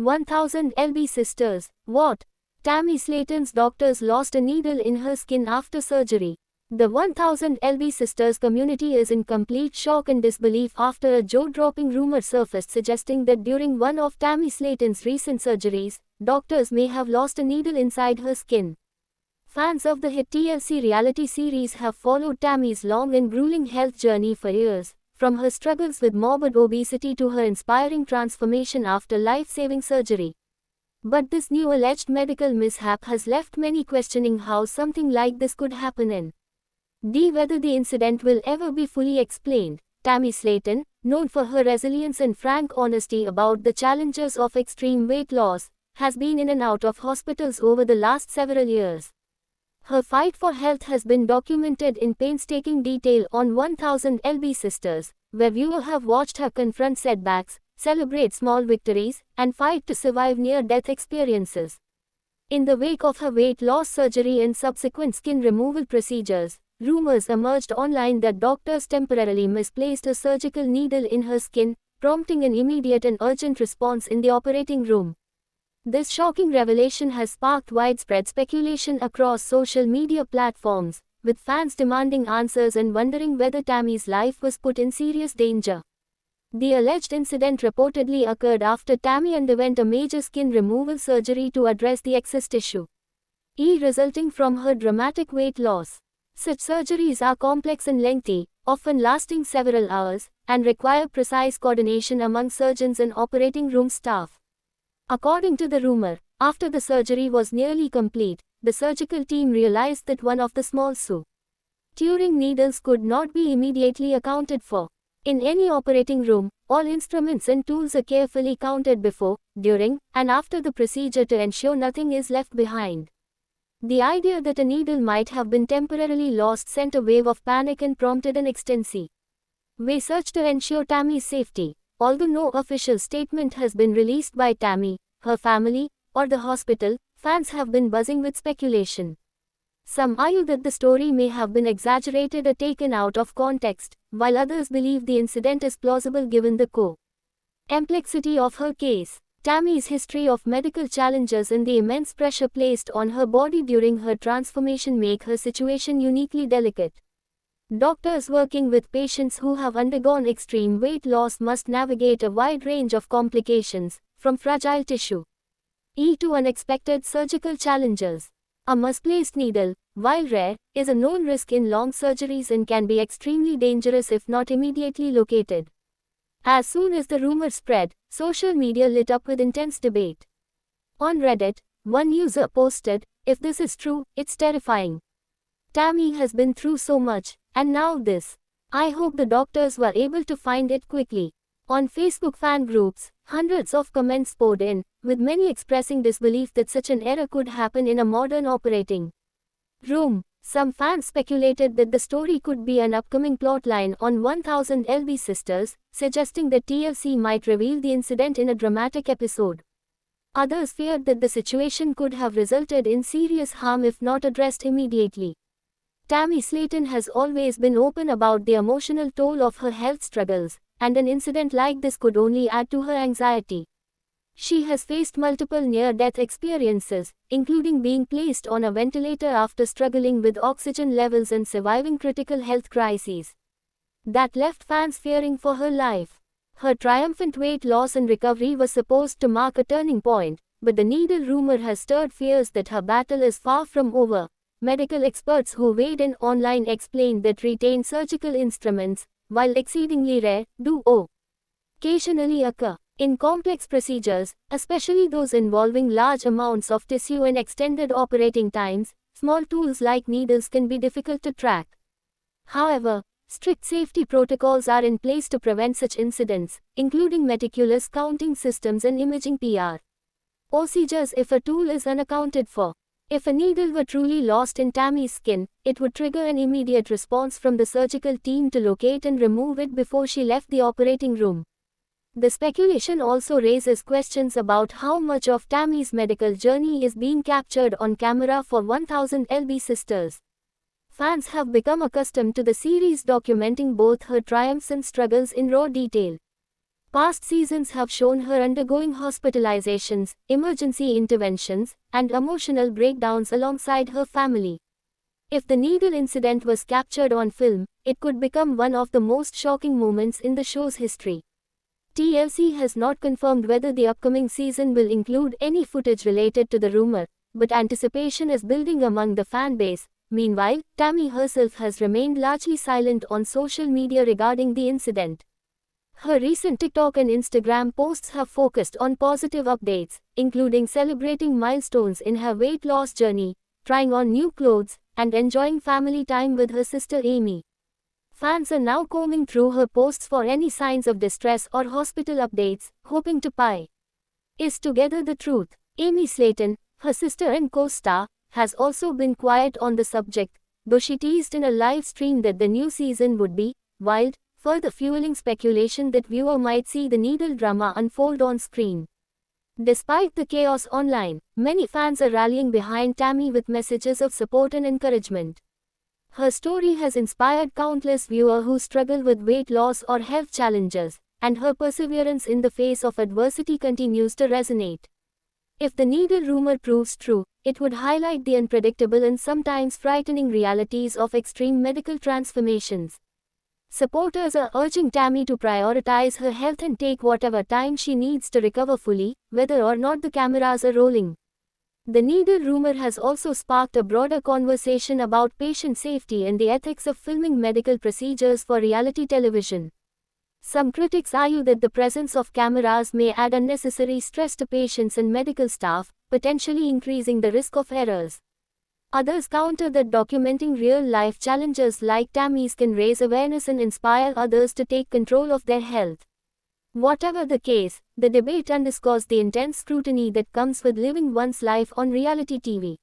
1000 lb sisters, what? Tammy Slaton's doctors lost a needle in her skin after surgery. The 1000 lb sisters community is in complete shock and disbelief after a jaw-dropping rumor surfaced suggesting that during one of Tammy Slaton's recent surgeries, doctors may have lost a needle inside her skin. Fans of the hit TLC reality series have followed Tammy's long and grueling health journey for years, from her struggles with morbid obesity to her inspiring transformation after life-saving surgery. But this new alleged medical mishap has left many questioning how something like this could happen and whether the incident will ever be fully explained. Tammy Slaton, known for her resilience and frank honesty about the challenges of extreme weight loss, has been in and out of hospitals over the last several years. Her fight for health has been documented in painstaking detail on 1000 lb Sisters, where viewers have watched her confront setbacks, celebrate small victories, and fight to survive near-death experiences. In the wake of her weight loss surgery and subsequent skin removal procedures, rumors emerged online that doctors temporarily misplaced a surgical needle in her skin, prompting an immediate and urgent response in the operating room. This shocking revelation has sparked widespread speculation across social media platforms, with fans demanding answers and wondering whether Tammy's life was put in serious danger. The alleged incident reportedly occurred after Tammy underwent a major skin removal surgery to address the excess tissue, resulting from her dramatic weight loss. Such surgeries are complex and lengthy, often lasting several hours, and require precise coordination among surgeons and operating room staff. According to the rumor, after the surgery was nearly complete, the surgical team realized that one of the small suturing needles could not be immediately accounted for. In any operating room, all instruments and tools are carefully counted before, during, and after the procedure to ensure nothing is left behind. The idea that a needle might have been temporarily lost sent a wave of panic and prompted an extensive search to ensure Tammy's safety. Although no official statement has been released by Tammy, her family, or the hospital, fans have been buzzing with speculation. Some argue that the story may have been exaggerated or taken out of context, while others believe the incident is plausible given the complexity of her case. Tammy's history of medical challenges and the immense pressure placed on her body during her transformation make her situation uniquely delicate. Doctors working with patients who have undergone extreme weight loss must navigate a wide range of complications, from fragile tissue to unexpected surgical challenges. A misplaced needle, while rare, is a known risk in long surgeries and can be extremely dangerous if not immediately located. As soon as the rumor spread, social media lit up with intense debate. On Reddit, one user posted, "If this is true, it's terrifying. Tammy has been through so much, and now this. I hope the doctors were able to find it quickly." On Facebook fan groups, hundreds of comments poured in, with many expressing disbelief that such an error could happen in a modern operating room. Some fans speculated that the story could be an upcoming plotline on 1000 lb Sisters, suggesting that TLC might reveal the incident in a dramatic episode. Others feared that the situation could have resulted in serious harm if not addressed immediately. Tammy Slaton has always been open about the emotional toll of her health struggles, and an incident like this could only add to her anxiety. She has faced multiple near-death experiences, including being placed on a ventilator after struggling with oxygen levels and surviving critical health crises that left fans fearing for her life. Her triumphant weight loss and recovery was supposed to mark a turning point, but the needle rumor has stirred fears that her battle is far from over. Medical experts who weighed in online explained that retained surgical instruments, while exceedingly rare, do occasionally occur. In complex procedures, especially those involving large amounts of tissue and extended operating times, small tools like needles can be difficult to track. However, strict safety protocols are in place to prevent such incidents, including meticulous counting systems and imaging procedures if a tool is unaccounted for. If a needle were truly lost in Tammy's skin, it would trigger an immediate response from the surgical team to locate and remove it before she left the operating room. The speculation also raises questions about how much of Tammy's medical journey is being captured on camera for 1000 lb Sisters. Fans have become accustomed to the series documenting both her triumphs and struggles in raw detail. Past seasons have shown her undergoing hospitalizations, emergency interventions, and emotional breakdowns alongside her family. If the needle incident was captured on film, it could become one of the most shocking moments in the show's history. TLC has not confirmed whether the upcoming season will include any footage related to the rumor, but anticipation is building among the fan base. Meanwhile, Tammy herself has remained largely silent on social media regarding the incident. Her recent TikTok and Instagram posts have focused on positive updates, including celebrating milestones in her weight loss journey, trying on new clothes, and enjoying family time with her sister Amy. Fans are now combing through her posts for any signs of distress or hospital updates, hoping to piece together the truth. Amy Slayton, her sister and co-star, has also been quiet on the subject, though she teased in a live stream that the new season would be wild, further fueling speculation that viewer might see the needle drama unfold on screen. Despite the chaos online, many fans are rallying behind Tammy with messages of support and encouragement. Her story has inspired countless viewers who struggle with weight loss or health challenges, and her perseverance in the face of adversity continues to resonate. If the needle rumor proves true, it would highlight the unpredictable and sometimes frightening realities of extreme medical transformations. Supporters are urging Tammy to prioritize her health and take whatever time she needs to recover fully, whether or not the cameras are rolling. The needle rumor has also sparked a broader conversation about patient safety and the ethics of filming medical procedures for reality television. Some critics argue that the presence of cameras may add unnecessary stress to patients and medical staff, potentially increasing the risk of errors. Others counter that documenting real-life challenges like Tammy's can raise awareness and inspire others to take control of their health. Whatever the case, the debate underscores the intense scrutiny that comes with living one's life on reality TV.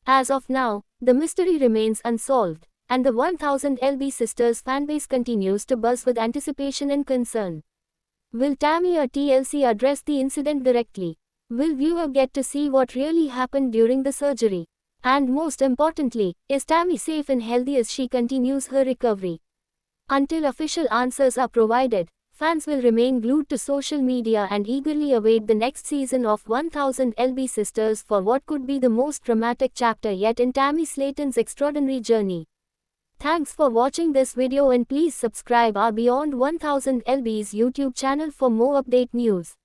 As of now, the mystery remains unsolved, and the 1000 Sisters fanbase continues to buzz with anticipation and concern. Will Tammy or TLC address the incident directly? Will viewer get to see what really happened during the surgery? And most importantly, is Tammy safe and healthy as she continues her recovery? Until official answers are provided, fans will remain glued to social media and eagerly await the next season of 1000 Sisters for what could be the most dramatic chapter yet in Tammy Slayton's extraordinary journey. Thanks for watching this video and please subscribe our Beyond 1000 YouTube channel for more update news.